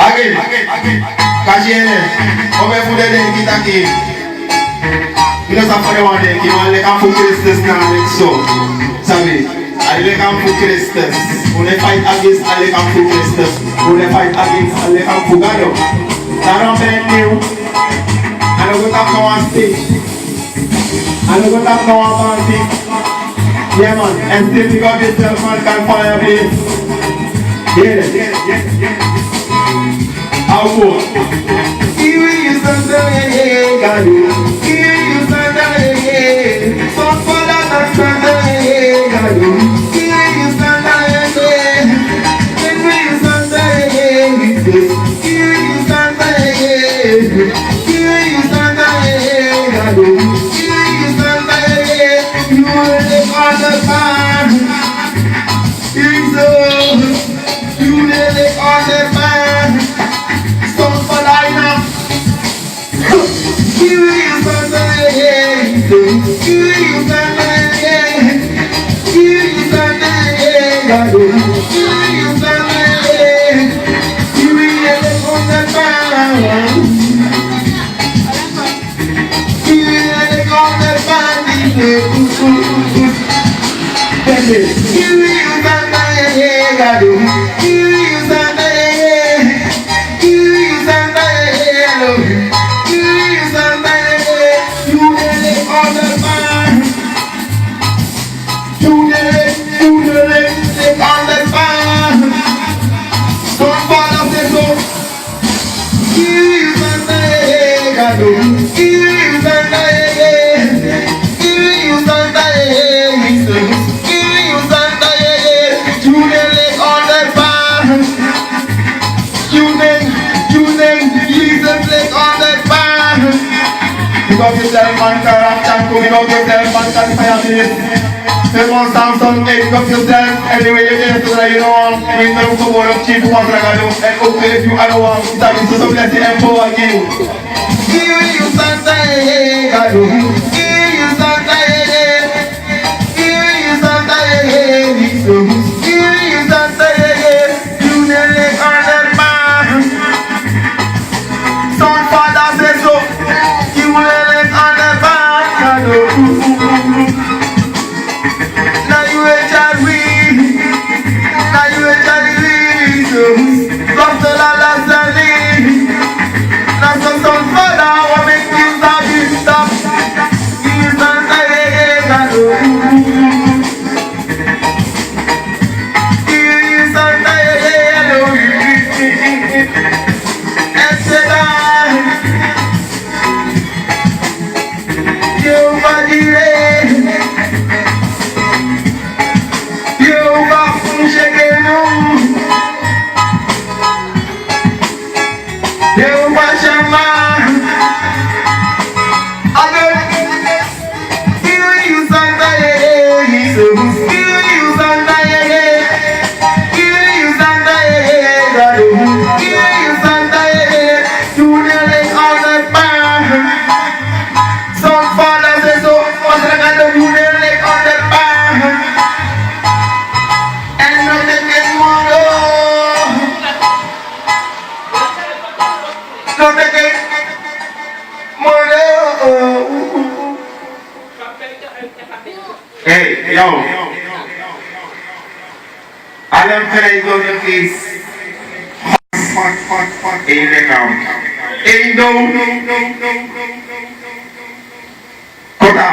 Again. Kajiene. Ome fude den kitaki. Ino sa fode wan den ki wan le kan fu Christus nan lek so. Sabi. Ale kan fu Christus. Une fight against ale kan fu Christus. Une fight against ale kan fu Gado. Taron ben new. Ano go tap no one stick. Ano go tap no one party. Yeah man, and still pick up yourself man can fire please. Yeah. How good? Here you stand there, Gado. Here you stand there, so for that stand there, Gado. Here you stand there, and we you stand there, here you stand there, here you stand there, Gado. Here you stand there, you will live on the farm. You live on the farm. Stone for life. You stand there, you stand there, you stand there, God. You stand there, you live on the farm. You live on the farm. You stand there, God. You stand there, you stand there. Because yourself man can rock chanko, because yourself man can fire this. Say one Samsung, because yourself anyway you did so that you know we know to go up cheap one ragado and okay if you are one that is so bless the empower you. Here you stand there, Gado. Here you stand there. Here you stand there. Here you stand there. You nearly on that man. Son father says so. You nearly on that man, Gado. Now you ain't tell me. Now you ain't telling me. Come to la last day. Now some son father will make you stop. You stand there, Gado. You stand there, Hey, yo. I them play on your face. Hot. In the count. Ain't no. Kota.